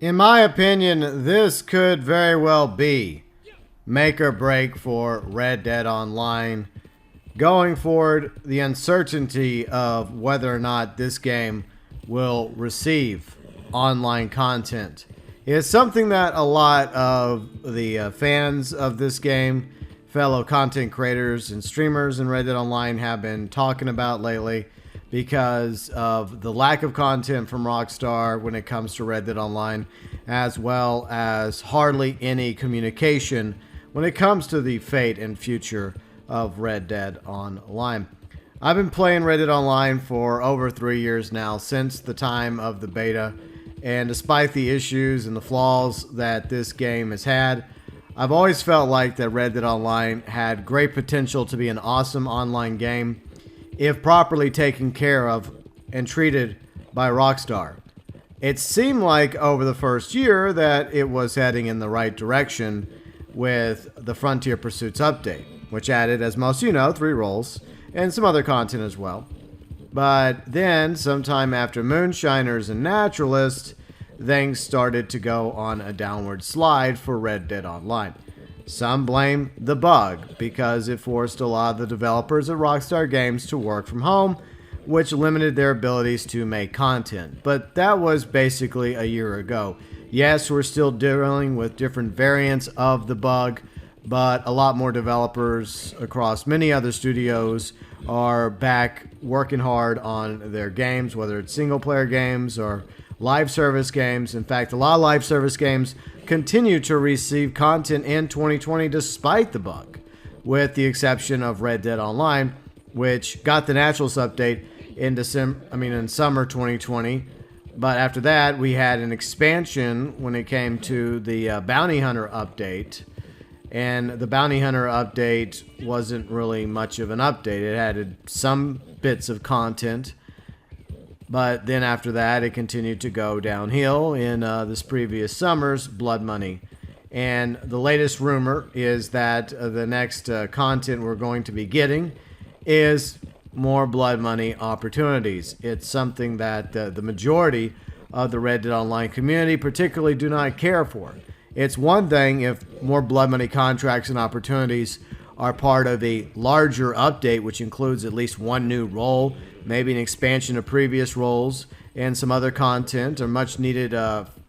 In my opinion, this could very well be make or break for Red Dead Online. Going forward, the uncertainty of whether or not this game will receive online content is something that a lot of the fans of this game, fellow content creators and streamers in Red Dead Online have been talking about lately because of the lack of content from Rockstar when it comes to Red Dead Online, as well as hardly any communication when it comes to the fate and future of Red Dead Online. I've been playing Red Dead Online for over 3 years now, since the time of the beta, and despite the issues and the flaws that this game has had, I've always felt like that Red Dead Online had great potential to be an awesome online game if properly taken care of and treated by Rockstar. It seemed like over the first year that it was heading in the right direction with the Frontier Pursuits update, which added, as most of you know, 3 roles and some other content as well. But then, sometime after Moonshiners and Naturalists, things started to go on a downward slide for Red Dead Online. Some blame the bug because it forced a lot of the developers at Rockstar Games to work from home, which limited their abilities to make content. But that was basically a year ago. Yes, we're still dealing with different variants of the bug, but a lot more developers across many other studios are back working hard on their games, whether it's single-player games or live service games. In fact, a lot of live service games continue to receive content in 2020 despite the bug, with the exception of Red Dead Online, which got the Naturals update in summer 2020. But after that, we had an expansion when it came to the Bounty Hunter update. And the Bounty Hunter update wasn't really much of an update. It added some bits of content. But then after that, it continued to go downhill in this previous summer's Blood Money. And the latest rumor is that the next content we're going to be getting is more Blood Money opportunities. It's something that the majority of the Red Dead Online community particularly do not care for. It's one thing if more Blood Money contracts and opportunities are part of a larger update, which includes at least one new role, maybe an expansion of previous roles, and some other content or much needed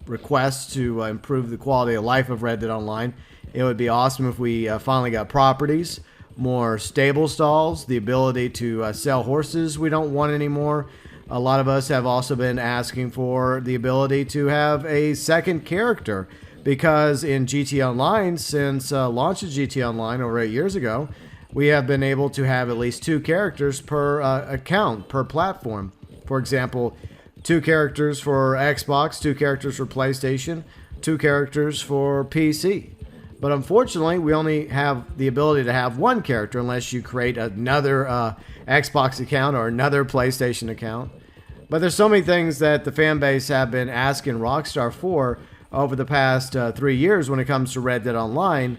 requests to improve the quality of life of Red Dead Online. It would be awesome if we finally got properties, more stable stalls, the ability to sell horses we don't want anymore. A lot of us have also been asking for the ability to have a second character, because in GT Online, since launch of GT Online over 8 years ago, we have been able to have at least 2 characters per account, per platform. For example, 2 characters for Xbox, 2 characters for PlayStation, 2 characters for PC. But unfortunately, we only have the ability to have 1 character unless you create another Xbox account or another PlayStation account. But there's so many things that the fan base have been asking Rockstar for over the past 3 years when it comes to Red Dead Online.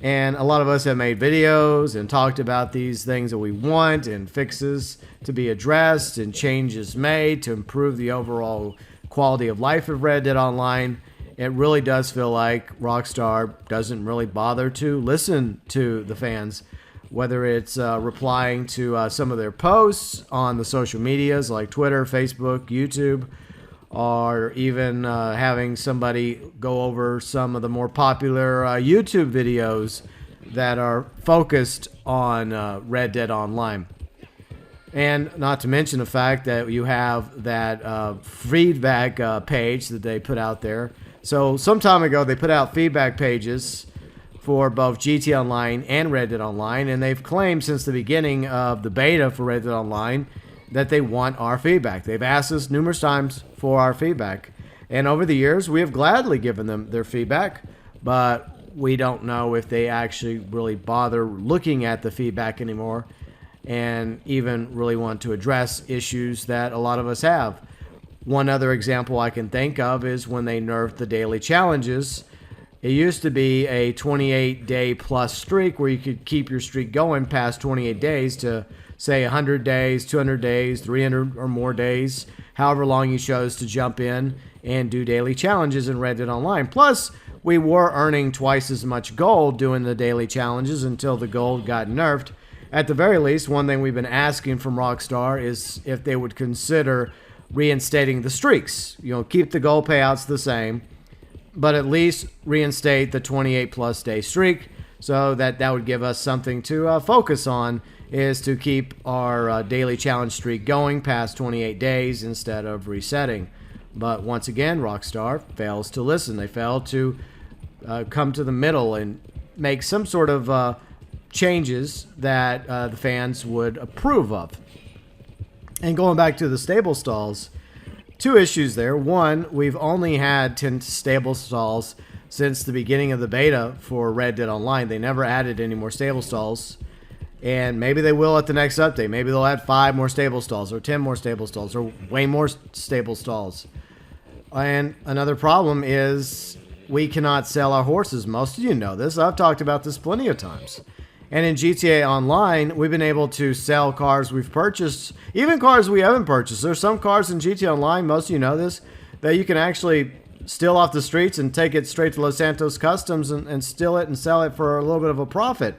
And a lot of us have made videos and talked about these things that we want and fixes to be addressed and changes made to improve the overall quality of life of Red Dead Online. It really does feel like Rockstar doesn't really bother to listen to the fans, whether it's replying to some of their posts on the social medias like Twitter, Facebook, YouTube, or even having somebody go over some of the more popular YouTube videos that are focused on Red Dead Online. And not to mention the fact that you have that feedback page that they put out there. So some time ago, they put out feedback pages for both GT Online and Red Dead Online, and they've claimed since the beginning of the beta for Red Dead Online that they want our feedback. They've asked us numerous times for our feedback. And over the years, we have gladly given them their feedback, but we don't know if they actually really bother looking at the feedback anymore and even really want to address issues that a lot of us have. One other example I can think of is when they nerfed the daily challenges. It used to be a 28-day plus streak where you could keep your streak going past 28 days to, say, 100 days, 200 days, 300 or more days however long you chose to jump in and do daily challenges in Red Dead Online. Plus, we were earning twice as much gold doing the daily challenges until the gold got nerfed. At the very least, one thing we've been asking from Rockstar is if they would consider reinstating the streaks. Keep the gold payouts the same, but at least reinstate the 28-plus day streak, so that would give us something to focus on, is to keep our daily challenge streak going past 28 days instead of resetting. But once again, Rockstar fails to listen. They fail to come to the middle and make some sort of changes that the fans would approve of. And going back to the stable stalls, two issues there. One, we've only had 10 stable stalls since the beginning of the beta for Red Dead Online. They never added any more stable stalls. And maybe they will at the next update. Maybe they'll add 5 more stable stalls or 10 more stable stalls or way more stable stalls. And another problem is we cannot sell our horses. Most of you know this. I've talked about this plenty of times. And in GTA Online, we've been able to sell cars we've purchased, even cars we haven't purchased. There's some cars in GTA Online, most of you know this, that you can actually steal off the streets and take it straight to Los Santos Customs and steal it and sell it for a little bit of a profit.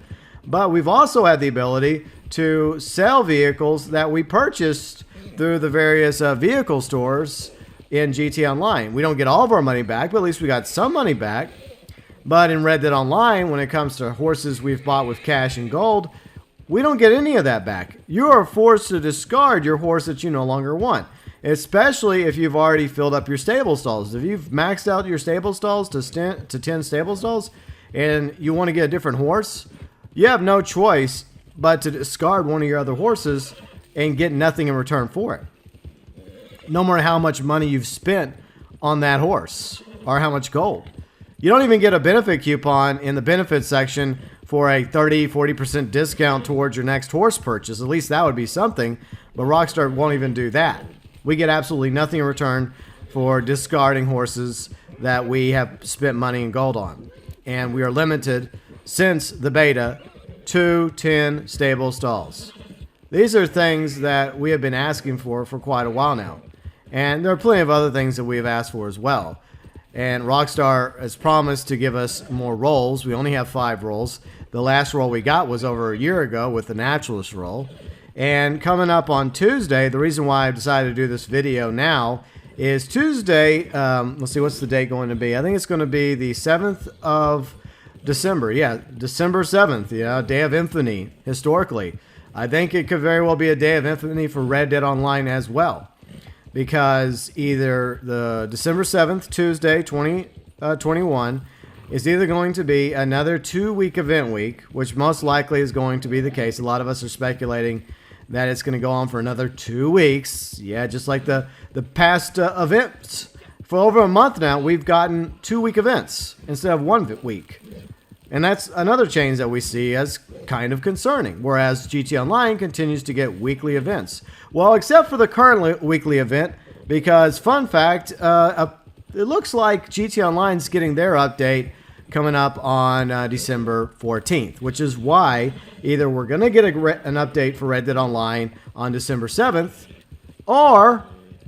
But we've also had the ability to sell vehicles that we purchased through the various vehicle stores in GTA Online. We don't get all of our money back, but at least we got some money back. But in Red Dead Online, when it comes to horses we've bought with cash and gold, we don't get any of that back. You are forced to discard your horse that you no longer want, especially if you've already filled up your stable stalls. If you've maxed out your stable stalls to 10 stable stalls and you want to get a different horse, you have no choice but to discard one of your other horses and get nothing in return for it. No matter how much money you've spent on that horse or how much gold. You don't even get a benefit coupon in the benefits section for a 30-40% discount towards your next horse purchase. At least that would be something, but Rockstar won't even do that. We get absolutely nothing in return for discarding horses that we have spent money and gold on. And we are limited, since the beta, to 10 stable stalls. These are things that we have been asking for quite a while now. And there are plenty of other things that we have asked for as well. And Rockstar has promised to give us more roles. We only have 5 roles. The last role we got was over a year ago with the naturalist role. And coming up on Tuesday, the reason why I've decided to do this video now is Tuesday, let's see, what's the date going to be? I think it's going to be the 7th of December. Yeah, December 7th, Day of Infamy, historically. I think it could very well be a Day of Infamy for Red Dead Online as well. Because either the December 7th, Tuesday, 2021, is either going to be another 2-week event week, which most likely is going to be the case. A lot of us are speculating that it's going to go on for another 2 weeks. Yeah, just like the past events. For over a month now, we've gotten 2-week events instead of 1 week. And that's another change that we see as kind of concerning, whereas GTA Online continues to get weekly events. Well, except for the current weekly event, because, fun fact, it looks like GTA Online's getting their update coming up on December 14th, which is why either we're going to get an update for Red Dead Online on December 7th, or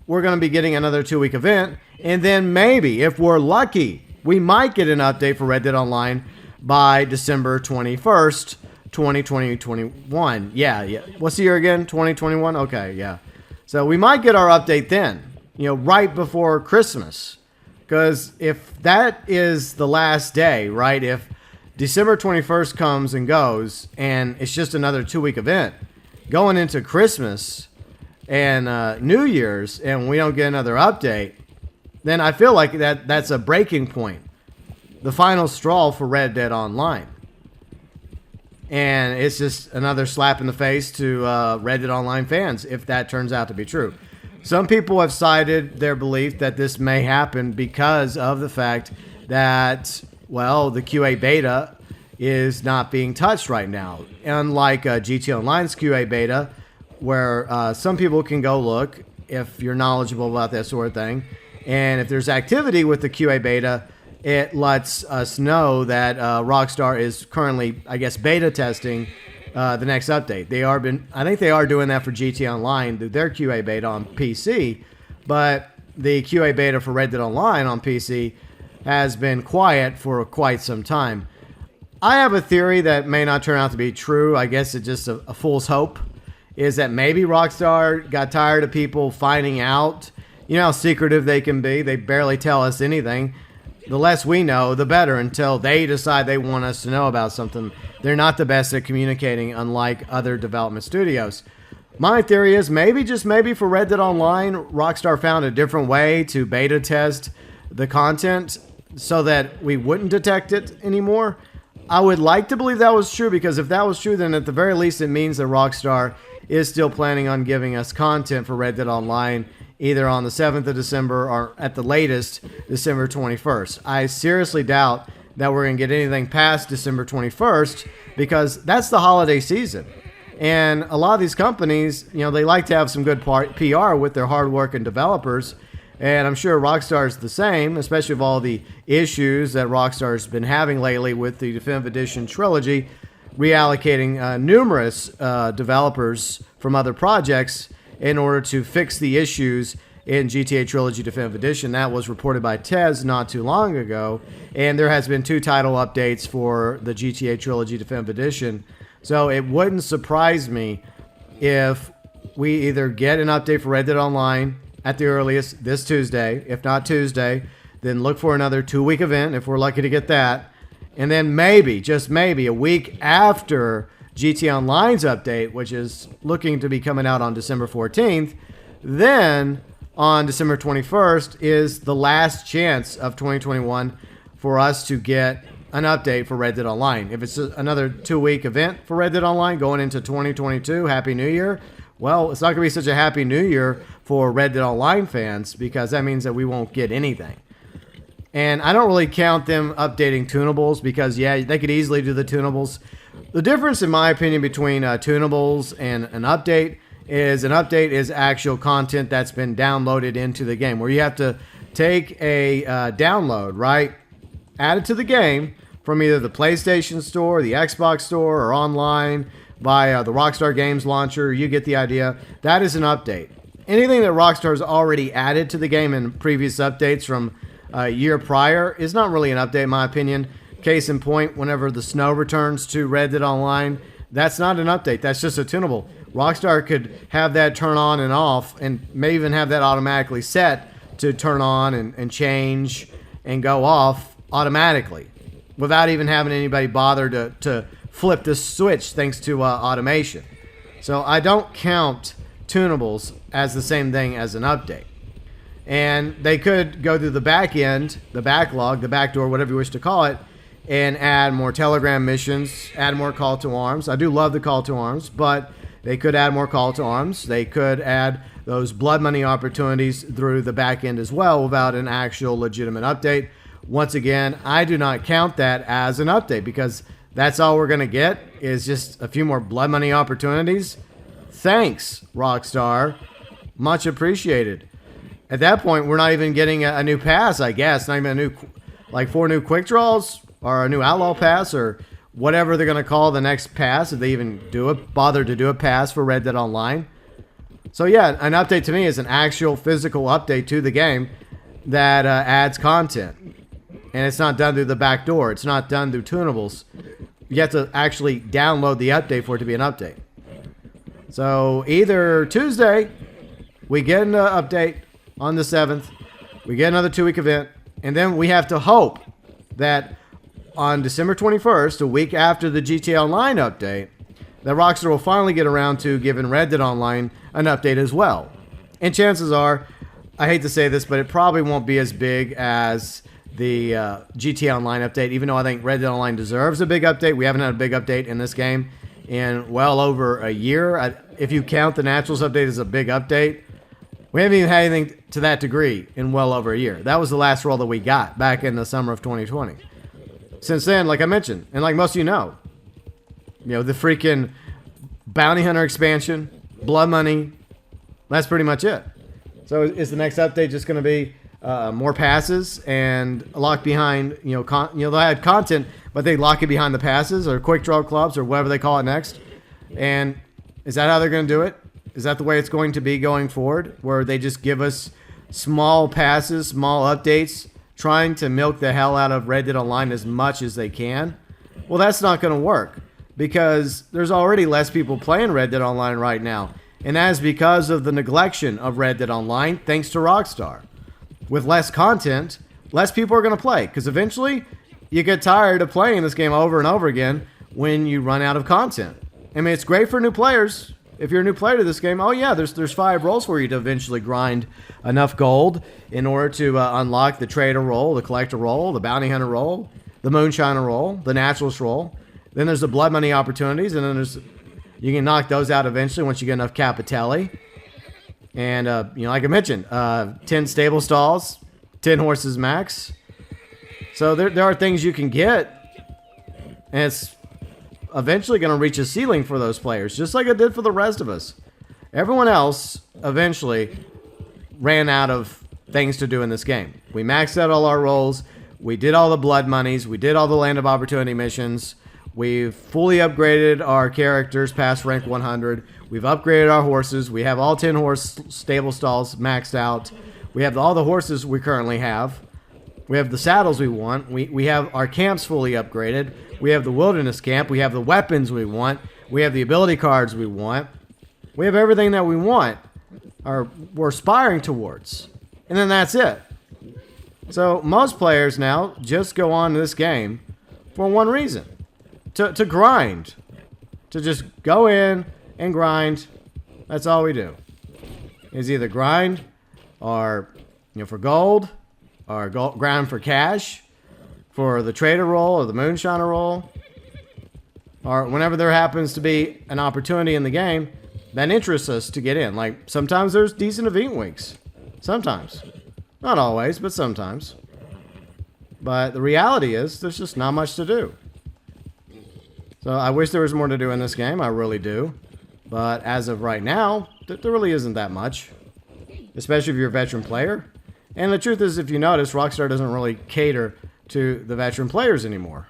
we're going to be getting another 2-week event, and then maybe, if we're lucky, we might get an update for Red Dead Online by December 21st, 2021. Yeah. What's the year again? 2021? Okay, yeah. So we might get our update then, right before Christmas. Because if that is the last day, right, if December 21st comes and goes and it's just another 2-week event, going into Christmas and New Year's and we don't get another update, then I feel like that's a breaking point. The final straw for Red Dead Online. And it's just another slap in the face to Red Dead Online fans if that turns out to be true. Some people have cited their belief that this may happen because of the fact that, well, the QA beta is not being touched right now. Unlike GTA Online's QA beta, where some people can go look if you're knowledgeable about that sort of thing. And if there's activity with the QA beta, it lets us know that Rockstar is currently, I guess, beta testing the next update. I think they are doing that for GTA Online, their QA beta on PC, but the QA beta for Red Dead Online on PC has been quiet for quite some time. I have a theory that may not turn out to be true. I guess it's just a fool's hope, is that maybe Rockstar got tired of people finding out. You know how secretive they can be. They barely tell us anything. The less we know, the better, until they decide they want us to know about something. They're not the best at communicating, unlike other development studios. My theory is maybe, just maybe, for Red Dead Online, Rockstar found a different way to beta test the content so that we wouldn't detect it anymore. I would like to believe that was true, because if that was true, then at the very least it means that Rockstar is still planning on giving us content for Red Dead Online either on the 7th of December or at the latest December 21st. I seriously doubt that we're going to get anything past December 21st, because that's the holiday season. And a lot of these companies, you know, they like to have some good PR with their hard-working developers. And I'm sure Rockstar's the same, especially with all the issues that Rockstar's been having lately with the Definitive Edition trilogy, reallocating numerous developers from other projects in order to fix the issues in GTA Trilogy Definitive Edition. That was reported by Tez not too long ago. And there has been 2 title updates for the GTA Trilogy Definitive Edition. So it wouldn't surprise me if we either get an update for Red Dead Online at the earliest this Tuesday. If not Tuesday, then look for another 2-week event if we're lucky to get that. And then maybe, just maybe, a week after GTA Online's update, which is looking to be coming out on December 14th, then on December 21st is the last chance of 2021 for us to get an update for Red Dead Online. If it's another 2-week event for Red Dead Online going into 2022, Happy New Year. Well, it's not going to be such a Happy New Year for Red Dead Online fans, because that means that we won't get anything. And I don't really count them updating Tunables, because, yeah, they could easily do the Tunables. The difference, in my opinion, between Tunables and an update is actual content that's been downloaded into the game, where you have to take a download, right? Add it to the game from either the PlayStation Store, the Xbox Store, or online via the Rockstar Games launcher. You get the idea. That is an update. Anything that Rockstar's already added to the game in previous updates from a year prior is not really an update, in my opinion. Case in point, whenever the snow returns to Red Dead Online, that's not an update. That's just a tunable. Rockstar could have that turn on and off, and may even have that automatically set to turn on and change and go off automatically without even having anybody bother to flip the switch thanks to automation. So I don't count Tunables as the same thing as an update. And they could go through the back end, the backlog, the back door, whatever you wish to call it, and add more Telegram missions, add more call to arms. I do love the call to arms, but they could add more call to arms. They could add those blood money opportunities through the back end as well without an actual legitimate update. Once again, I do not count that as an update, because that's all we're going to get is just a few more blood money opportunities. Thanks, Rockstar. Much appreciated. At that point, we're not even getting a new pass, I guess. Not even a new, like 4 new quick draws or a new outlaw pass or whatever they're going to call the next pass, if they even bother to do a pass for Red Dead Online. So yeah, an update to me is an actual physical update to the game that adds content. And it's not done through the back door. It's not done through Tunables. You have to actually download the update for it to be an update. So either Tuesday, we get an update on the 7th, we get another 2-week event, and then we have to hope that on December 21st, a week after the GTA Online update, that Rockstar will finally get around to giving Red Dead Online an update as well. And chances are, I hate to say this, but it probably won't be as big as the GTA Online update, even though I think Red Dead Online deserves a big update. We haven't had a big update in this game in well over a year. If you count the Naturals update as a big update, we haven't even had anything to that degree in well over a year. That was the last roll that we got back in the summer of 2020. Since then, like I mentioned, and like most of you know, the freaking Bounty Hunter expansion, Blood Money, that's pretty much it. So is the next update just going to be more passes and locked behind, they'll add content, but they lock it behind the passes or quick draw clubs or whatever they call it next? And is that how they're going to do it? Is that the way it's going to be going forward, where they just give us small passes, small updates, trying to milk the hell out of Red Dead Online as much as they can, well, that's not going to work because there's already less people playing Red Dead Online right now. And that is because of the neglection of Red Dead Online, thanks to Rockstar. With less content, less people are going to play because eventually you get tired of playing this game over and over again when you run out of content. I mean, it's great for new players. If you're a new player to this game, oh yeah, there's 5 roles for you to eventually grind enough gold in order to unlock the trader role, the collector role, the bounty hunter role, the moonshiner role, the naturalist role. Then there's the blood money opportunities, and then you can knock those out eventually once you get enough capitelli. And like I mentioned, 10 stable stalls, 10 horses max. So there are things you can get, and it's eventually going to reach a ceiling for those players, just like it did for the rest of us. Everyone else eventually ran out of things to do in this game. We maxed out all our roles. We did all the blood monies. We did all the land of opportunity missions. We've fully upgraded our characters past rank 100. We've upgraded our horses. We have all 10 horse stable stalls maxed out. We have all the horses we currently have. We have the saddles we want. We have our camps fully upgraded. We have the wilderness camp. We have the weapons we want. We have the ability cards we want. We have everything that we want, or we're aspiring towards. And then that's it. So most players now just go on to this game for one reason. To grind. To just go in and grind. That's all we do. Is either grind or for gold, or grind for cash, for the trader role or the moonshiner role, or whenever there happens to be an opportunity in the game that interests us to get in. Like sometimes there's decent event weeks. Sometimes. Not always, but sometimes. But the reality is there's just not much to do. So I wish there was more to do in this game. I really do. But as of right now, there really isn't that much. Especially if you're a veteran player. And the truth is, if you notice, Rockstar doesn't really cater to the veteran players anymore.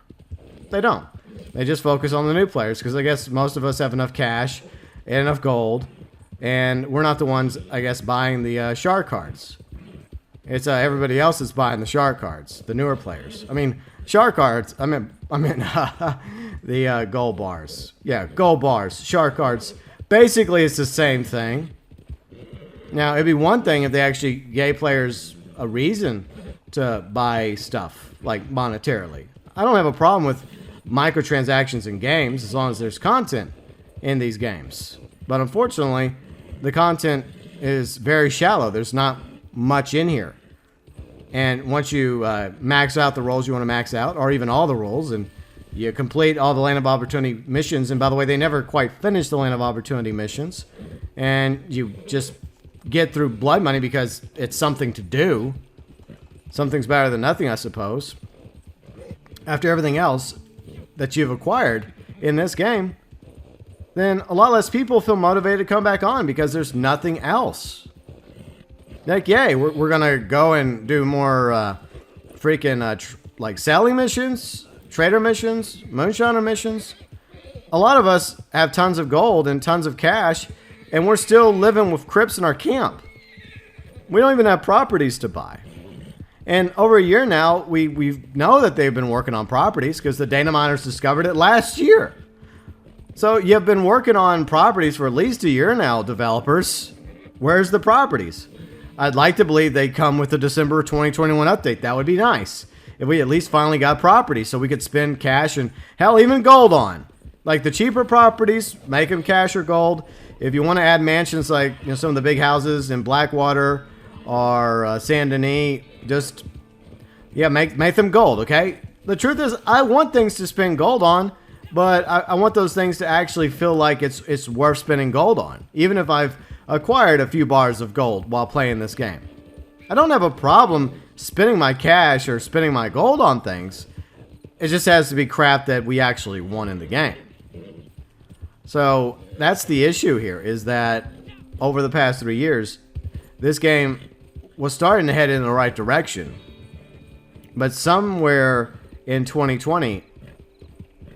They don't. They just focus on the new players because I guess most of us have enough cash and enough gold, and we're not the ones, I guess, buying the shark cards. It's everybody else that's buying the shark cards, the newer players. I mean, shark cards. I meant the gold bars. Yeah, gold bars, shark cards. Basically, it's the same thing. Now, it'd be one thing if they actually gave players a reason to buy stuff, like monetarily. I don't have a problem with microtransactions in games as long as there's content in these games. But unfortunately, the content is very shallow. There's not much in here. And once you max out the roles you want to max out, or even all the roles, and you complete all the Land of Opportunity missions, and by the way, they never quite finish the Land of Opportunity missions, and you just get through blood money because it's something to do. Something's better than nothing, I suppose. After everything else that you've acquired in this game, then a lot less people feel motivated to come back on because there's nothing else. Like, yay, we're gonna go and do more like selling missions, trader missions, moonshiner missions. A lot of us have tons of gold and tons of cash, and we're still living with crypts in our camp. We don't even have properties to buy. And over a year now, we know that they've been working on properties because the data miners discovered it last year. So you've been working on properties for at least a year now, developers. Where's the properties? I'd like to believe they come with the December 2021 update. That would be nice. If we at least finally got properties so we could spend cash and, hell, even gold on. Like the cheaper properties, make them cash or gold. If you want to add mansions like some of the big houses in Blackwater or Saint Denis, just, make them gold, okay? The truth is, I want things to spend gold on, but I want those things to actually feel like it's worth spending gold on, even if I've acquired a few bars of gold while playing this game. I don't have a problem spending my cash or spending my gold on things. It just has to be crap that we actually want in the game. So that's the issue here, is that over the past 3 years, this game was starting to head in the right direction. But somewhere in 2020,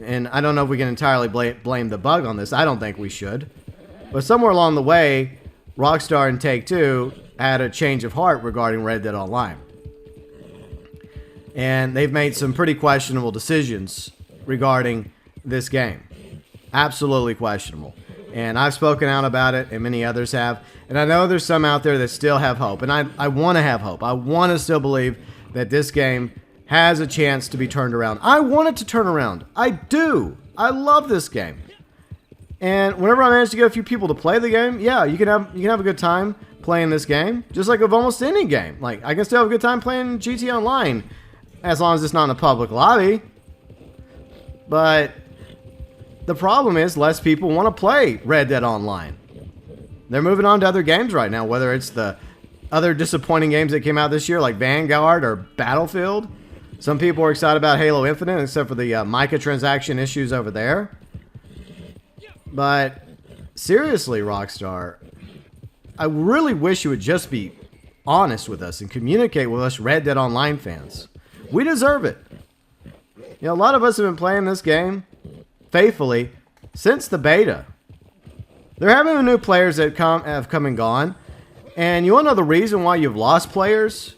and I don't know if we can entirely blame the bug on this. I don't think we should. But somewhere along the way, Rockstar and Take-Two had a change of heart regarding Red Dead Online. And they've made some pretty questionable decisions regarding this game. Absolutely questionable. And I've spoken out about it, and many others have. And I know there's some out there that still have hope. And I want to have hope. I want to still believe that this game has a chance to be turned around. I want it to turn around. I do. I love this game. And whenever I manage to get a few people to play the game, yeah, you can have a good time playing this game. Just like with almost any game. Like, I can still have a good time playing GT Online, as long as it's not in a public lobby. But the problem is less people want to play Red Dead Online. They're moving on to other games right now, whether it's the other disappointing games that came out this year like Vanguard or Battlefield. Some people are excited about Halo Infinite, except for the microtransaction issues over there. But seriously, Rockstar, I really wish you would just be honest with us and communicate with us Red Dead Online fans. We deserve it. You know, a lot of us have been playing this game faithfully since the beta. There have been new players that have come and gone. And you want to know the reason why you've lost players?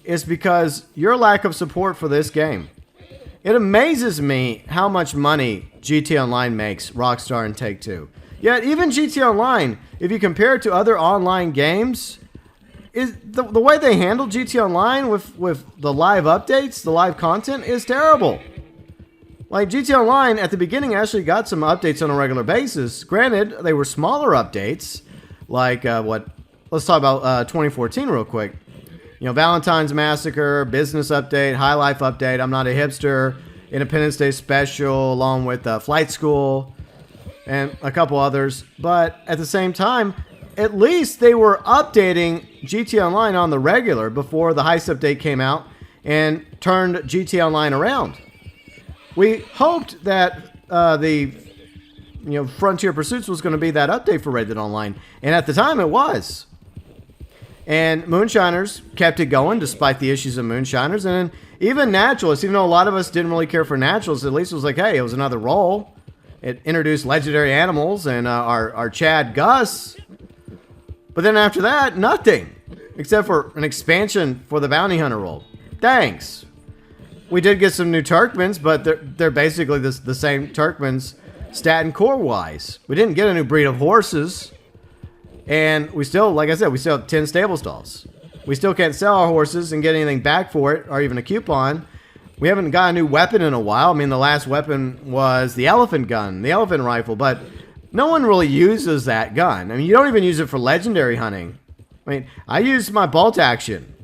It's because your lack of support for this game. It amazes me how much money GT Online makes Rockstar and Take-Two. Yet even GT Online, if you compare it to other online games, is the way they handle GT Online with the live updates, the live content, is terrible. Like, GT Online at the beginning actually got some updates on a regular basis. Granted, they were smaller updates, like let's talk about 2014 real quick. You know, Valentine's Massacre, Business Update, High Life Update, I'm Not a Hipster, Independence Day Special, along with Flight School, and a couple others. But at the same time, at least they were updating GT Online on the regular before the Heist Update came out and turned GT Online around. We hoped that the Frontier Pursuits was going to be that update for Red Dead Online, and at the time it was. And Moonshiners kept it going despite the issues of Moonshiners. And even Naturalists, even though a lot of us didn't really care for Naturalists, at least it was like, hey, it was another role. It introduced legendary animals and our Chad Gus. But then after that, nothing. Except for an expansion for the Bounty Hunter role. Thanks. We did get some new Turkmens, but they're basically the same Turkmens stat and core-wise. We didn't get a new breed of horses. And we still, like I said, we still have 10 stable stalls. We still can't sell our horses and get anything back for it, or even a coupon. We haven't got a new weapon in a while. I mean, the last weapon was the elephant gun, the elephant rifle, but no one really uses that gun. I mean, you don't even use it for legendary hunting. I mean, I use my bolt action.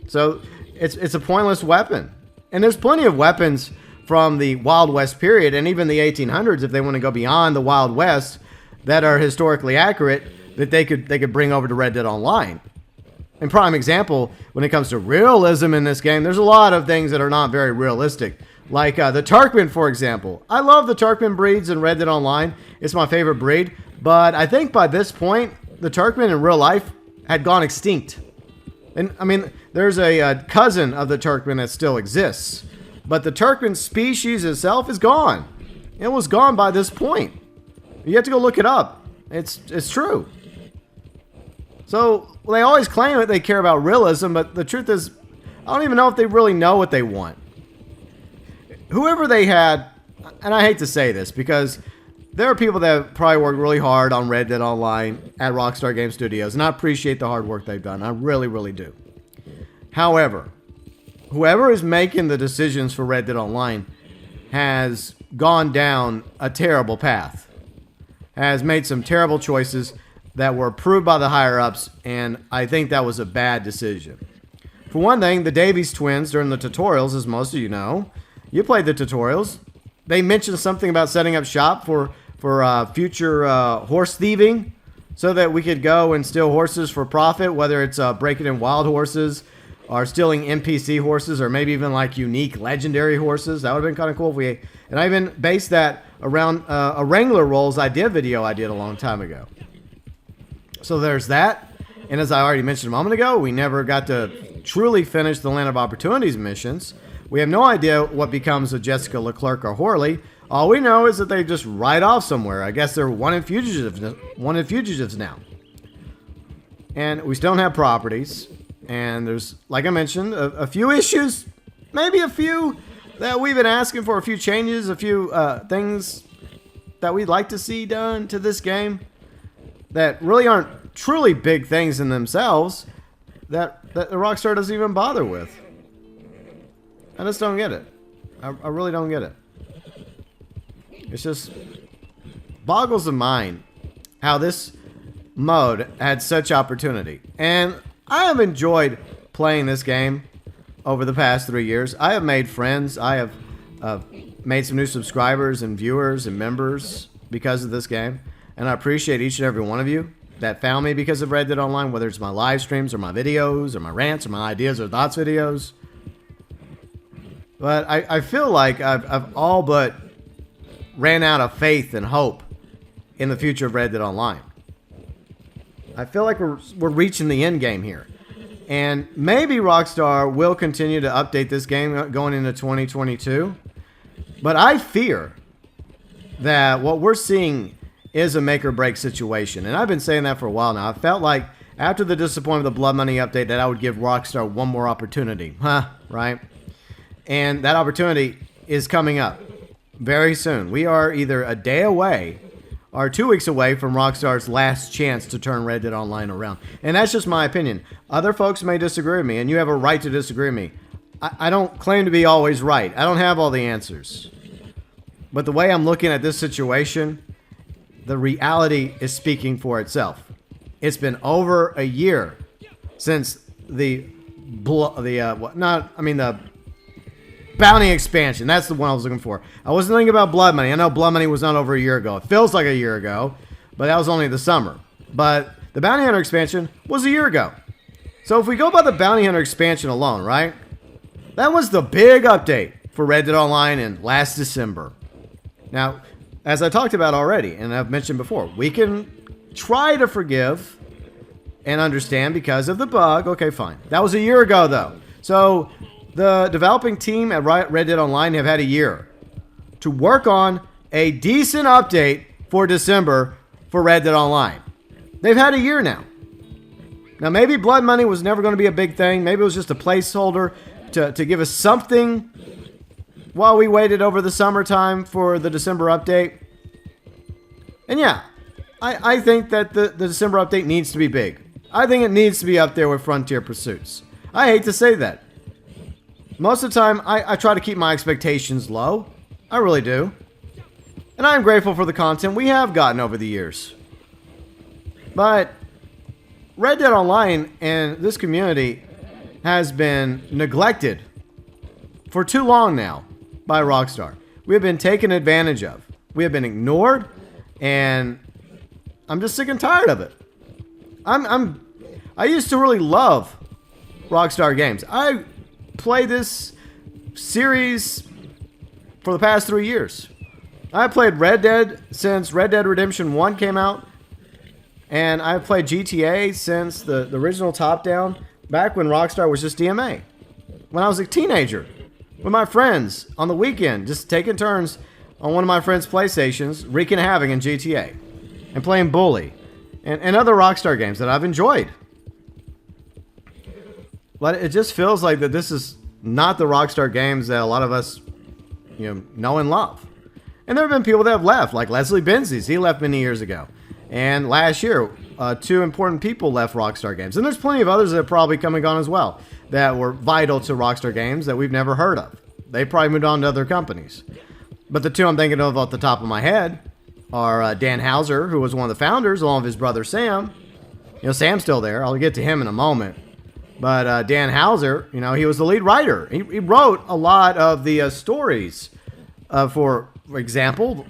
So, it's a pointless weapon. And there's plenty of weapons from the Wild West period, and even the 1800s, if they want to go beyond the Wild West, that are historically accurate, that they could bring over to Red Dead Online. And prime example, when it comes to realism in this game, there's a lot of things that are not very realistic. Like the Turkmen, for example. I love the Turkmen breeds in Red Dead Online. It's my favorite breed. But I think by this point, the Turkmen in real life had gone extinct. And I mean, there's a cousin of the Turkmen that still exists. But the Turkmen species itself is gone. It was gone by this point. You have to go look it up. It's true. So, they always claim that they care about realism, but the truth is, I don't even know if they really know what they want. Whoever they had, and I hate to say this, because there are people that probably worked really hard on Red Dead Online at Rockstar Game Studios, and I appreciate the hard work they've done. I really, really do. However, whoever is making the decisions for Red Dead Online has gone down a terrible path. Has made some terrible choices that were approved by the higher-ups, and I think that was a bad decision. For one thing, the Davies twins during the tutorials, as most of you know, you played the tutorials. They mentioned something about setting up shop for future horse thieving, so that we could go and steal horses for profit, whether it's breaking in wild horses, or stealing NPC horses, or maybe even like unique legendary horses. That would have been kind of cool if we... And I even based that around a Wrangler Rolls idea video I did a long time ago. So there's that. And as I already mentioned a moment ago, we never got to truly finish the Land of Opportunities missions. We have no idea what becomes of Jessica Leclerc or Horley. All we know is that they just ride off somewhere. I guess they're wanted fugitives now. And we still don't have properties. And there's, like I mentioned, a few issues, maybe a few that we've been asking for, a few changes, a few things that we'd like to see done to this game that really aren't truly big things in themselves that the Rockstar doesn't even bother with. I just don't get it. I really don't get it. It's just boggles the mind how this mode had such opportunity. And I have enjoyed playing this game over the past 3 years. I have made friends. I have made some new subscribers and viewers and members because of this game. And I appreciate each and every one of you that found me because of Red Dead Online, whether it's my live streams or my videos or my rants or my ideas or thoughts videos. But I feel like I've all but ran out of faith and hope in the future of Red Dead Online. I feel like we're reaching the end game here. And maybe Rockstar will continue to update this game going into 2022. But I fear that what we're seeing is a make or break situation. And I've been saying that for a while now. I felt like after the disappointment of the Blood Money update that I would give Rockstar one more opportunity. Right? And that opportunity is coming up very soon. We are either a day away or 2 weeks away from Rockstar's last chance to turn Red Dead Online around. And that's just my opinion. Other folks may disagree with me, and you have a right to disagree with me. I don't claim to be always right. I don't have all the answers. But the way I'm looking at this situation, the reality is speaking for itself. It's been over a year since the bounty expansion. That's the one I was looking for. I wasn't thinking about Blood Money. I know Blood Money was not over a year ago. It feels like a year ago, but that was only the summer. But the Bounty Hunter expansion was a year ago. So if we go by the Bounty Hunter expansion alone, right? That was the big update for Red Dead Online in last December. Now, as I talked about already, and I've mentioned before, we can try to forgive and understand because of the bug. Okay, fine. That was a year ago, though. So the developing team at Red Dead Online have had a year to work on a decent update for December for Red Dead Online. They've had a year now. Now, maybe Blood Money was never going to be a big thing. Maybe it was just a placeholder to give us something while we waited over the summertime for the December update. And yeah, I think that the December update needs to be big. I think it needs to be up there with Frontier Pursuits. I hate to say that. Most of the time, I try to keep my expectations low. I really do. And I'm grateful for the content we have gotten over the years. But Red Dead Online and this community has been neglected for too long now by Rockstar. We have been taken advantage of. We have been ignored, and I'm just sick and tired of it. I used to really love Rockstar games. I play this series for the past 3 years. I played Red Dead since Red Dead Redemption 1 came out. And I've played GTA since the original top-down, back when Rockstar was just DMA. When I was a teenager, with my friends on the weekend, just taking turns on one of my friends' PlayStations, wreaking havoc in GTA. And playing Bully. And other Rockstar games that I've enjoyed. But it just feels like that this is not the Rockstar games that a lot of us, know and love. And there have been people that have left, like Leslie Benzies. He left many years ago. And last year, 2 important people left Rockstar Games. And there's plenty of others that have probably come and gone as well that were vital to Rockstar Games that we've never heard of. They probably moved on to other companies. But the 2 I'm thinking of off the top of my head are Dan Houser, who was one of the founders, along with his brother Sam. Sam's still there. I'll get to him in a moment. But Dan Houser, he was the lead writer. He wrote a lot of the stories for example,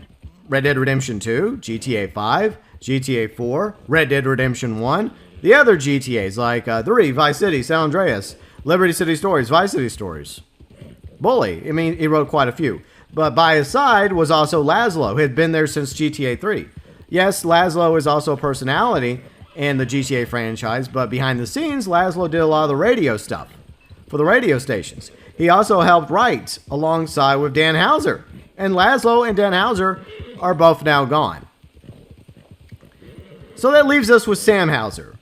Red Dead Redemption 2, GTA 5, GTA 4, Red Dead Redemption 1, the other GTAs like 3, Vice City, San Andreas, Liberty City Stories, Vice City Stories. Bully, he wrote quite a few. But by his side was also Laszlo, who had been there since GTA 3. Yes, Laszlo is also a personality in the GTA franchise, but behind the scenes, Laszlo did a lot of the radio stuff for the radio stations. He also helped write alongside with Dan Houser. And Laszlo and Dan Houser are both now gone. So that leaves us with Sam Houser,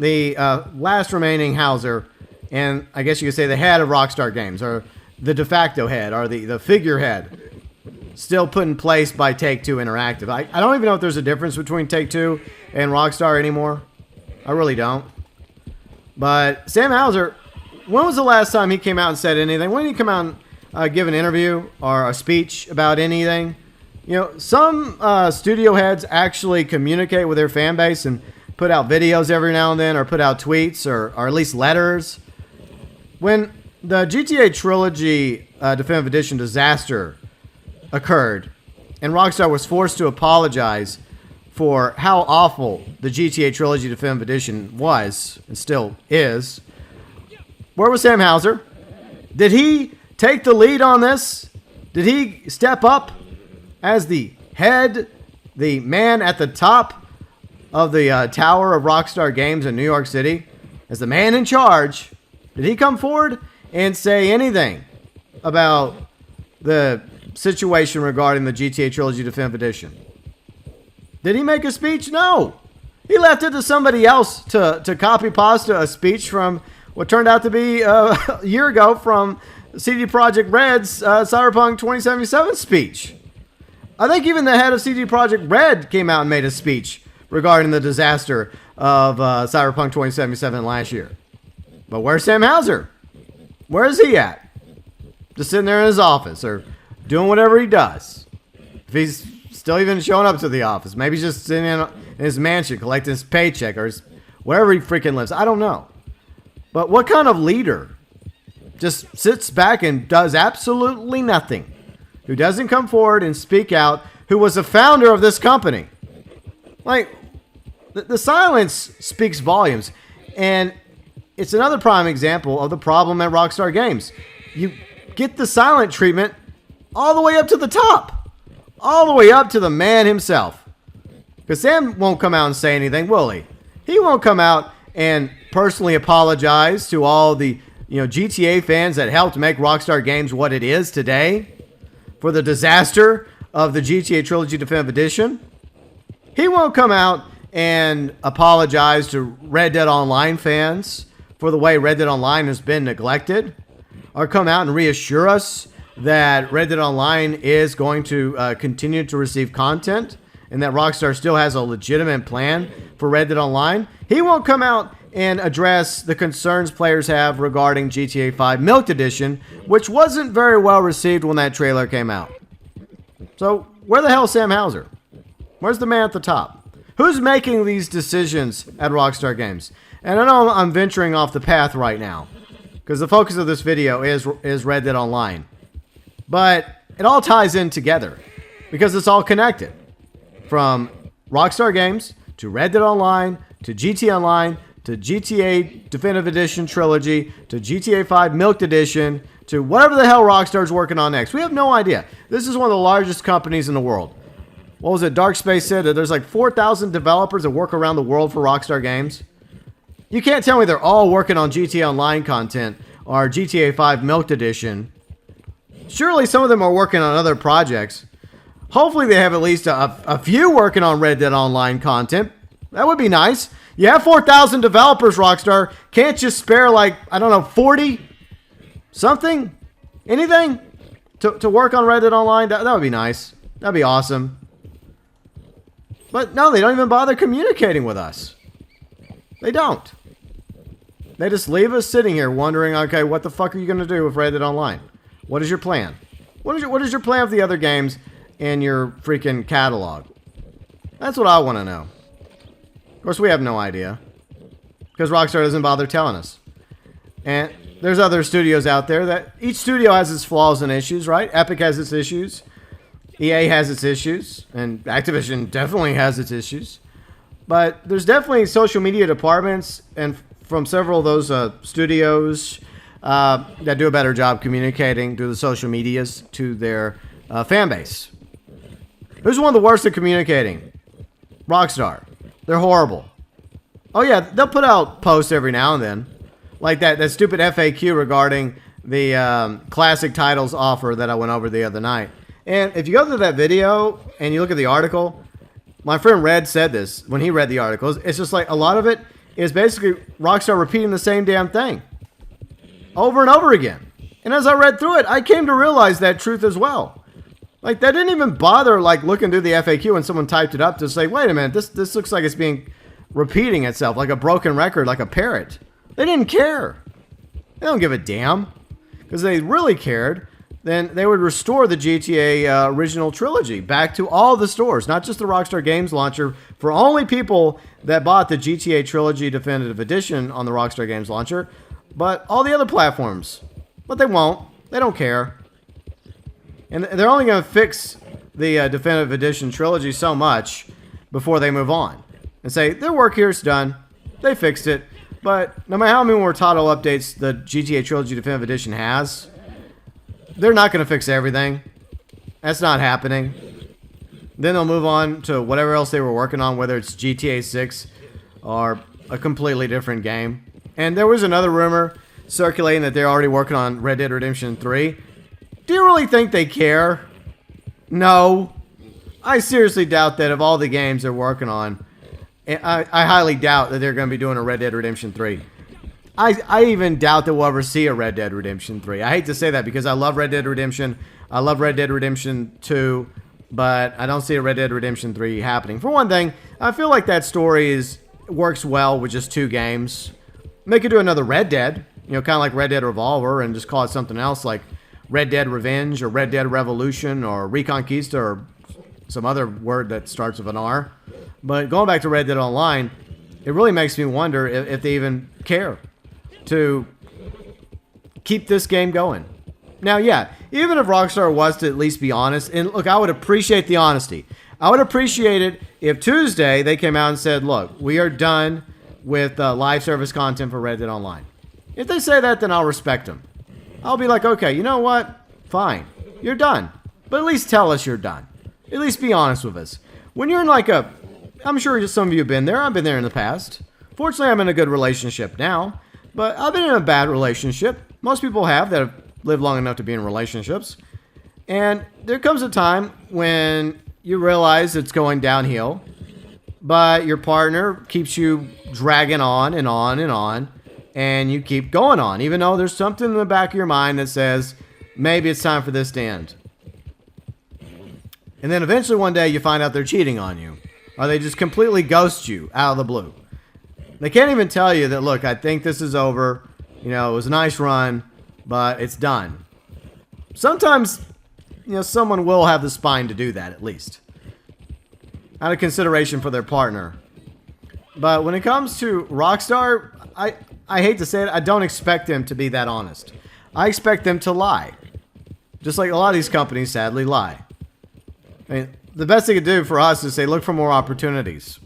the last remaining Hauser, and I guess you could say the head of Rockstar Games, or the de facto head, or the figurehead, still put in place by Take-Two Interactive. I don't even know if there's a difference between Take-Two and Rockstar anymore. I really don't. But Sam Hauser, when was the last time he came out and said anything? When did he come out and give an interview or a speech about anything? You know, some studio heads actually communicate with their fan base and put out videos every now and then, or put out tweets, or at least letters. When the GTA Trilogy Definitive Edition disaster occurred, and Rockstar was forced to apologize for how awful the GTA Trilogy Definitive Edition was, and still is, where was Sam Hauser? Did he take the lead on this? Did he step up as the head, the man at the top of the tower of Rockstar Games in New York City, as the man in charge? Did he come forward and say anything about the situation regarding the GTA Trilogy Definitive Edition? Did he make a speech? No. He left it to somebody else to copy pasta a speech from what turned out to be a year ago from CD Projekt Red's Cyberpunk 2077 speech. I think even the head of CD Projekt Red came out and made a speech regarding the disaster of Cyberpunk 2077 last year. But where's Sam Hauser? Where is he at? Just sitting there in his office, or doing whatever he does. If he's still even showing up to the office. Maybe he's just sitting in his mansion collecting his paycheck, or wherever he freaking lives. I don't know. But what kind of leader just sits back and does absolutely nothing? Who doesn't come forward and speak out, who was the founder of this company? Like, the silence speaks volumes. And it's another prime example of the problem at Rockstar Games. You get the silent treatment all the way up to the top. All the way up to the man himself. Because Sam won't come out and say anything, will he? He won't come out and personally apologize to all the GTA fans that helped make Rockstar Games what it is today for the disaster of the GTA Trilogy Definitive Edition. He won't come out and apologize to Red Dead Online fans for the way Red Dead Online has been neglected, or come out and reassure us that Red Dead Online is going to continue to receive content and that Rockstar still has a legitimate plan for Red Dead Online. He won't come out and address the concerns players have regarding GTA 5 Milked Edition, which wasn't very well received when that trailer came out. So, where the hell is Sam Hauser? Where's the man at the top? Who's making these decisions at Rockstar Games? And I know I'm venturing off the path right now, because the focus of this video is Red Dead Online. But it all ties in together, because it's all connected. From Rockstar Games, to Red Dead Online, to GTA Online, to GTA Definitive Edition Trilogy, to GTA 5 Milked Edition, to whatever the hell Rockstar's working on next. We have no idea. This is one of the largest companies in the world. What was it? Dark Space said that there's like 4,000 developers that work around the world for Rockstar Games. You can't tell me they're all working on GTA Online content or GTA 5 Milked Edition. Surely some of them are working on other projects. Hopefully they have at least a few working on Red Dead Online content. That would be nice. You have 4,000 developers, Rockstar. Can't you spare, like, I don't know, 40? Something? Anything? To work on Red Dead Online? That would be nice. That'd be awesome. But no, they don't even bother communicating with us. They don't. They just leave us sitting here wondering, okay, what the fuck are you going to do with Red Dead Online? What is your plan? What is your plan with the other games in your freaking catalog? That's what I want to know. Of course, we have no idea, because Rockstar doesn't bother telling us. And there's other studios out there that each studio has its flaws and issues, right? Epic has its issues. EA has its issues. And Activision definitely has its issues. But there's definitely social media departments and from several of those studios that do a better job communicating through the social medias to their fan base. Who's one of the worst at communicating? Rockstar. They're horrible. Oh yeah, they'll put out posts every now and then. Like that stupid FAQ regarding the classic titles offer that I went over the other night. And if you go through that video and you look at the article, my friend Red said this when he read the article. It's just like a lot of it is basically Rockstar repeating the same damn thing over and over again. And as I read through it, I came to realize that truth as well. Like, they didn't even bother, like, looking through the FAQ when someone typed it up to say, wait a minute, this looks like it's being repeating itself, like a broken record, like a parrot. They didn't care. They don't give a damn. Because they really cared, then they would restore the GTA original trilogy back to all the stores, not just the Rockstar Games launcher, for only people that bought the GTA Trilogy Definitive Edition on the Rockstar Games launcher, but all the other platforms. But they won't. They don't care. And they're only going to fix the Definitive Edition trilogy so much before they move on. And say, their work here is done. They fixed it. But no matter how many more title updates the GTA Trilogy Definitive Edition has, they're not going to fix everything. That's not happening. Then they'll move on to whatever else they were working on, whether it's GTA 6 or a completely different game. And there was another rumor circulating that they're already working on Red Dead Redemption 3. Do you really think they care? No. I seriously doubt that of all the games they're working on, I highly doubt that they're going to be doing a Red Dead Redemption 3. I even doubt that we'll ever see a Red Dead Redemption 3. I hate to say that because I love Red Dead Redemption. I love Red Dead Redemption 2, but I don't see a Red Dead Redemption 3 happening. For one thing, I feel like that story works well with just 2 games. They could do another Red Dead, kind of like Red Dead Revolver, and just call it something else like Red Dead Revenge or Red Dead Revolution or Reconquista or some other word that starts with an R. But going back to Red Dead Online, it really makes me wonder if they even care to keep this game going. Now, yeah, even if Rockstar was to at least be honest, and look, I would appreciate the honesty. I would appreciate it if Tuesday they came out and said, look, we are done with live service content for Red Dead Online. If they say that, then I'll respect them. I'll be like, okay, you know what? Fine. You're done. But at least tell us you're done. At least be honest with us. When you're in like I'm sure some of you have been there. I've been there in the past. Fortunately, I'm in a good relationship now. But I've been in a bad relationship. Most people have that have lived long enough to be in relationships. And there comes a time when you realize it's going downhill. But your partner keeps you dragging on and on and on. And you keep going on, even though there's something in the back of your mind that says, maybe it's time for this to end. And then eventually one day you find out they're cheating on you. Or they just completely ghost you out of the blue. They can't even tell you that, look, I think this is over. It was a nice run, but it's done. Sometimes, someone will have the spine to do that, at least. Out of consideration for their partner. But when it comes to Rockstar, I hate to say it, I don't expect them to be that honest. I expect them to lie. Just like a lot of these companies sadly lie. I mean, the best they could do for us is say, look for more opportunities.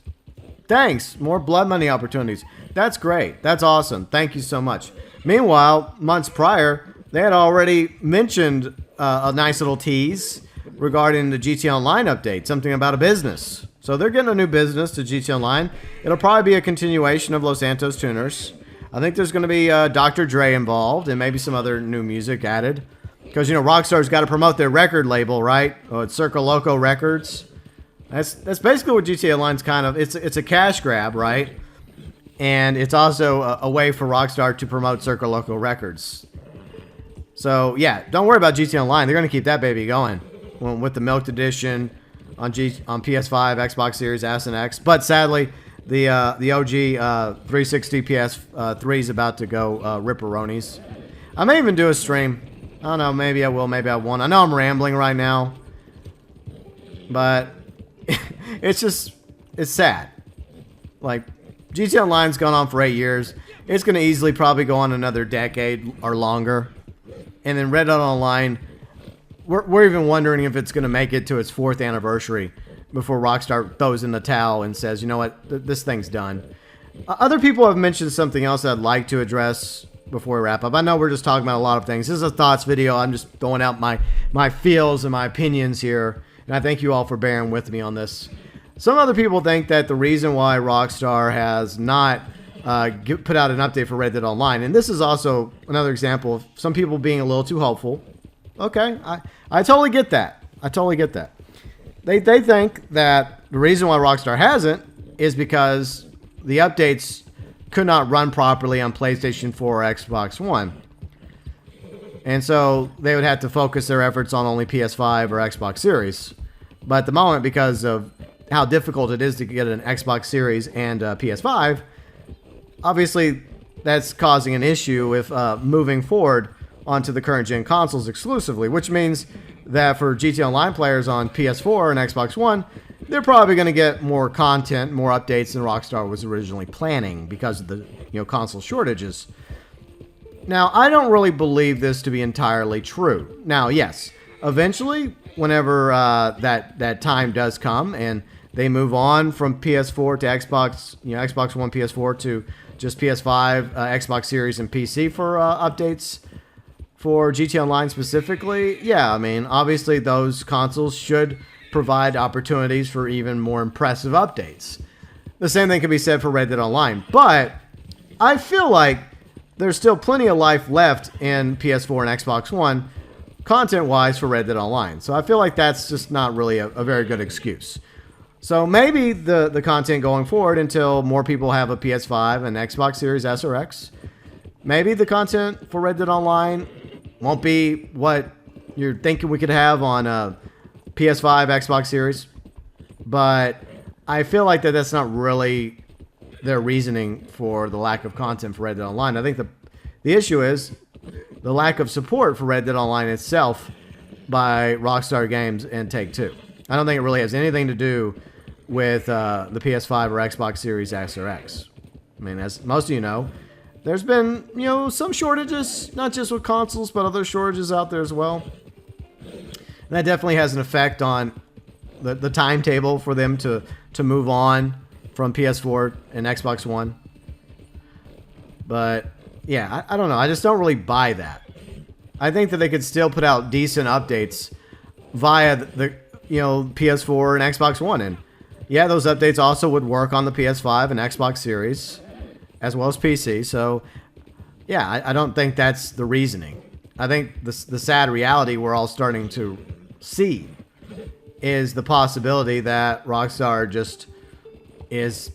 Thanks, more blood money opportunities. That's great. That's awesome. Thank you so much. Meanwhile, months prior, they had already mentioned a nice little tease regarding the GTA Online update, something about a business. So they're getting a new business to GTA Online. It'll probably be a continuation of Los Santos Tuners. I think there's going to be Dr. Dre involved and maybe some other new music added. Because, Rockstar's got to promote their record label, right? Oh, it's Circo Loco Records. That's basically what GTA Online's kind of... It's a cash grab, right? And it's also a way for Rockstar to promote Circo Loco Records. So, yeah, don't worry about GTA Online. They're going to keep that baby going. With the Milked Edition on PS5, Xbox Series S and X. But sadly, the OG 360 PS3 is about to go ripperonis. I may even do a stream. I don't know, maybe I will, maybe I won't. I know I'm rambling right now. But it's sad. Like, GTA Online's gone on for 8 years. It's going to easily probably go on another decade or longer. And then Red Dead Online, we're even wondering if it's going to make it to its 4th anniversary before Rockstar throws in the towel and says, you know what, this thing's done. Other people have mentioned something else I'd like to address before we wrap up. I know we're just talking about a lot of things. This is a thoughts video. I'm just throwing out my feels and my opinions here. And I thank you all for bearing with me on this. Some other people think that the reason why Rockstar has not put out an update for Red Dead Online, and this is also another example of some people being a little too hopeful. Okay, I totally get that. I totally get that. They think that the reason why Rockstar hasn't is because the updates could not run properly on PlayStation 4 or Xbox One. And so they would have to focus their efforts on only PS5 or Xbox Series. But at the moment, because of how difficult it is to get an Xbox Series and a PS5, obviously that's causing an issue with moving forward onto the current gen consoles exclusively, which means that for GTA Online players on PS4 and Xbox One, they're probably going to get more content, more updates than Rockstar was originally planning because of the console shortages. Now, I don't really believe this to be entirely true. Now, yes, eventually, whenever that time does come and they move on from PS4 to Xbox, Xbox One, PS4 to just PS5, Xbox Series, and PC for updates for GTA Online specifically, yeah, I mean, obviously those consoles should provide opportunities for even more impressive updates. The same thing can be said for Red Dead Online, but I feel like there's still plenty of life left in PS4 and Xbox One, content-wise, for Red Dead Online. So I feel like that's just not really a very good excuse. So maybe the content going forward until more people have a PS5 and Xbox Series S or X, maybe the content for Red Dead Online won't be what you're thinking we could have on a PS5, Xbox Series. But I feel like that's not really their reasoning for the lack of content for Red Dead Online. I think the issue is the lack of support for Red Dead Online itself by Rockstar Games and Take-Two. I don't think it really has anything to do with the PS5 or Xbox Series S or X. I mean, as most of you know, there's been, some shortages, not just with consoles, but other shortages out there as well. And that definitely has an effect on the timetable for them to move on from PS4 and Xbox One. But yeah, I don't know. I just don't really buy that. I think that they could still put out decent updates via the PS4 and Xbox One. And yeah, those updates also would work on the PS5 and Xbox Series as well as PC. So yeah, I don't think that's the reasoning. I think the sad reality we're all starting to see is the possibility that Rockstar just is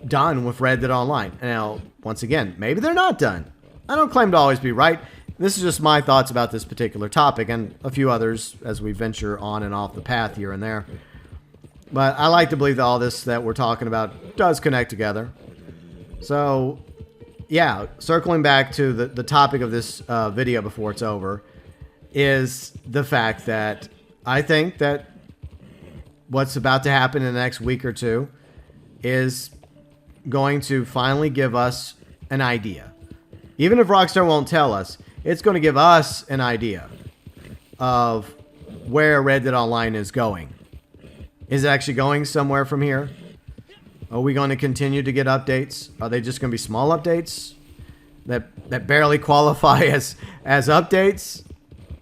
done with Red Dead Online. Now, once again, maybe they're not done. I don't claim to always be right. This is just my thoughts about this particular topic and a few others as we venture on and off the path here and there. But I like to believe that all this that we're talking about does connect together. So, yeah, circling back to the topic of this video before it's over is the fact that I think that what's about to happen in the next week or two is going to finally give us an idea. Even if Rockstar won't tell us, it's going to give us an idea of where Red Dead Online is going. Is it actually going somewhere from here? Are we going to continue to get updates? Are they just going to be small updates that barely qualify as updates?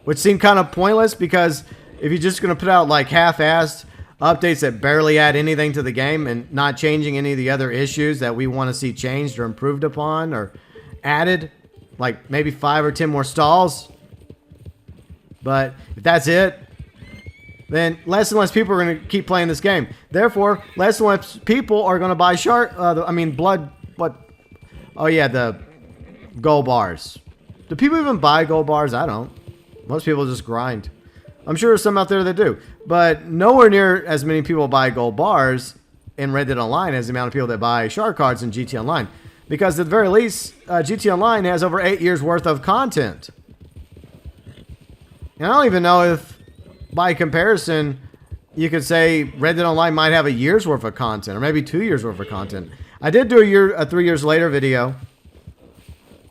Which seem kind of pointless, because if you're just going to put out like half-assed updates that barely add anything to the game and not changing any of the other issues that we want to see changed or improved upon or added, like maybe 5 or 10 more stalls. But if that's it, then less and less people are going to keep playing this game. Therefore, less and less people are going to buy the gold bars. Do people even buy gold bars? I don't. Most people just grind. I'm sure there's some out there that do. But nowhere near as many people buy gold bars in Red Dead Online as the amount of people that buy shark cards in GT Online. Because at the very least, GT Online has over 8 years worth of content. And I don't even know if, by comparison, you could say Red Dead Online might have a year's worth of content, or maybe 2 years worth of content. I did do a 3 years later video.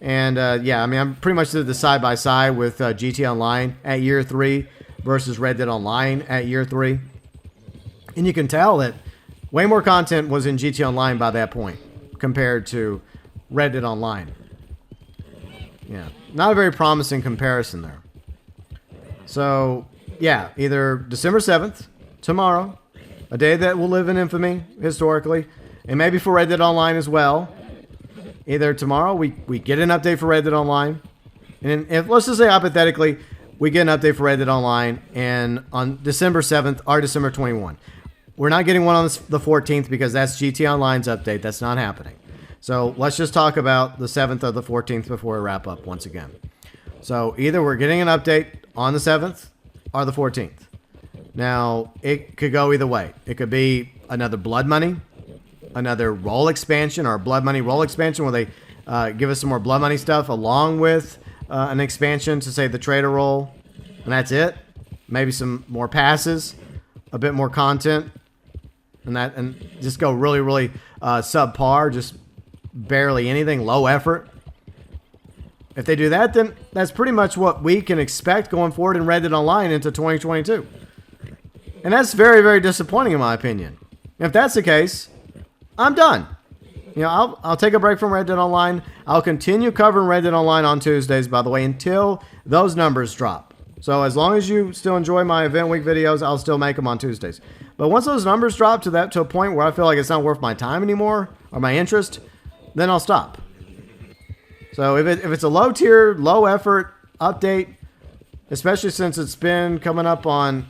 And yeah, I mean, I'm pretty much did the side-by-side with GT Online at year 3 versus Red Dead Online at year 3. And you can tell that way more content was in GT Online by that point compared to Red Dead Online. Yeah, not a very promising comparison there. So, yeah, either December 7th, tomorrow, a day that will live in infamy historically, and maybe for Red Dead Online as well. Either tomorrow we get an update for Red Dead Online, and if, let's just say hypothetically, we get an update for Red Dead Online, and on December 7th or December 21. We're not getting one on the 14th because that's GT Online's update. That's not happening. So let's just talk about the 7th or the 14th before we wrap up once again. So either we're getting an update on the 7th or the 14th. Now, it could go either way. It could be another Blood Money, another role expansion, or a Blood Money role expansion where they give us some more Blood Money stuff along with an expansion to, say, the Trader role. And that's it. Maybe some more passes, a bit more content, and just go really, really subpar, just barely anything, low effort. If they do that, then that's pretty much what we can expect going forward in Red Dead Online into 2022. And that's very, very disappointing in my opinion. If that's the case, I'm done. You know, I'll take a break from Red Dead Online. I'll continue covering Red Dead Online on Tuesdays, by the way, until those numbers drop. So as long as you still enjoy my event week videos, I'll still make them on Tuesdays. But once those numbers drop to a point where I feel like it's not worth my time anymore or my interest, then I'll stop. So if it's a low tier, low effort update, especially since it's been coming up on,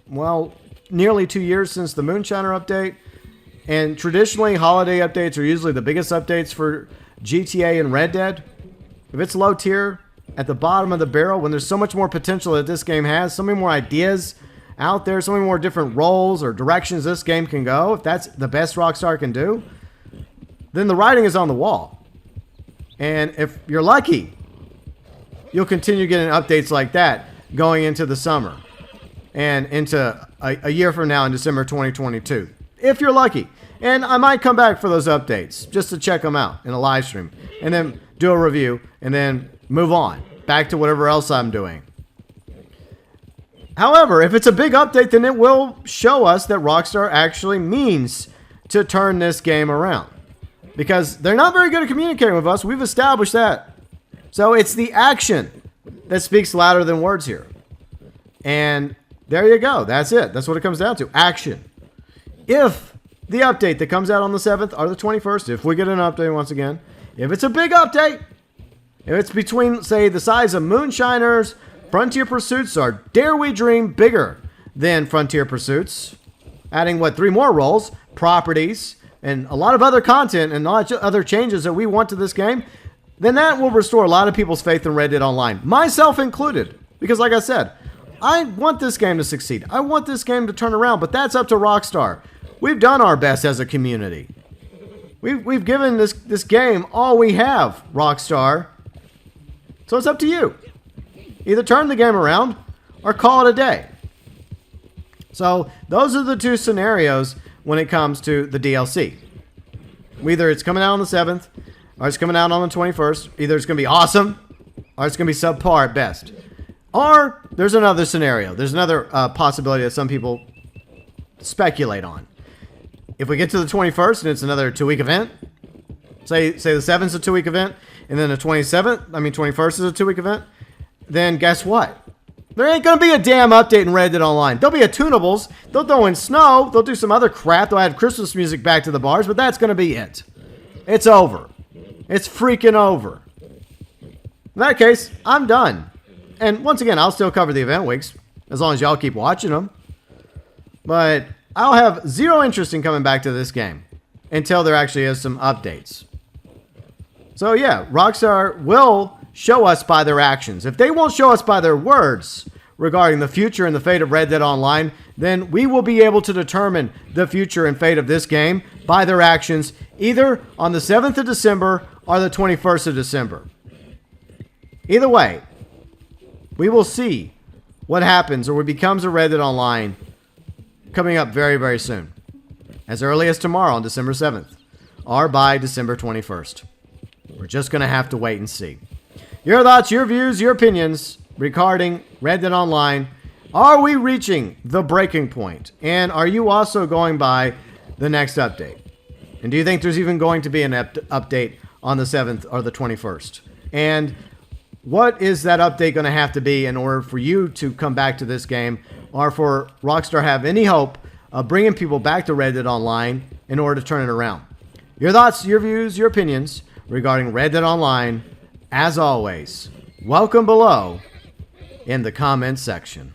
well, nearly 2 years since the Moonshiner update, and traditionally holiday updates are usually the biggest updates for GTA and Red Dead. If it's low tier, at the bottom of the barrel, when there's so much more potential that this game has, so many more ideas out there, so many more different roles or directions this game can go, if that's the best Rockstar can do, then the writing is on the wall. And if you're lucky, you'll continue getting updates like that going into the summer and into a year from now in December 2022. If you're lucky. And I might come back for those updates just to check them out in a live stream and then do a review and then move on back to whatever else I'm doing. However, if it's a big update, then it will show us that Rockstar actually means to turn this game around. Because they're not very good at communicating with us. We've established that. So it's the action that speaks louder than words here. And there you go. That's it. That's what it comes down to. Action. If the update that comes out on the 7th or the 21st, if we get an update once again, if it's a big update, if it's between, say, the size of Moonshiners, Frontier Pursuits, or Dare We Dream bigger than Frontier Pursuits, adding, 3 more roles, properties, and a lot of other content and other changes that we want to this game, then that will restore a lot of people's faith in Red Dead Online, myself included. Because like I said, I want this game to succeed. I want this game to turn around, but that's up to Rockstar. We've done our best as a community. We've given this game all we have, Rockstar. So it's up to you. Either turn the game around or call it a day. So those are the two scenarios when it comes to the DLC. Either it's coming out on the 7th or it's coming out on the 21st. Either it's going to be awesome or it's going to be subpar at best. Or there's another scenario. There's another possibility that some people speculate on. If we get to the 21st and it's another 2-week event, say the 7th is a 2-week event, and then the 21st is a 2-week event, then guess what? There ain't going to be a damn update in Red Dead Online. There'll be a Tunables. They'll throw in snow. They'll do some other crap. They'll add Christmas music back to the bars, but that's going to be it. It's over. It's freaking over. In that case, I'm done. And once again, I'll still cover the event weeks as long as y'all keep watching them. But I'll have zero interest in coming back to this game until there actually is some updates. So yeah, Rockstar will show us by their actions. If they won't show us by their words regarding the future and the fate of Red Dead Online, then we will be able to determine the future and fate of this game by their actions, either on the 7th of December or the 21st of December. Either way, we will see what happens or what becomes of Red Dead Online coming up very, very soon. As early as tomorrow on December 7th or by December 21st. We're just going to have to wait and see. Your thoughts, your views, your opinions regarding Red Dead Online. Are we reaching the breaking point? And are you also going by the next update? And do you think there's even going to be an update on the 7th or the 21st? And what is that update going to have to be in order for you to come back to this game, or for Rockstar have any hope of bringing people back to Red Dead Online in order to turn it around? Your thoughts, your views, your opinions regarding Red Dead Online, as always, welcome below in the comments section.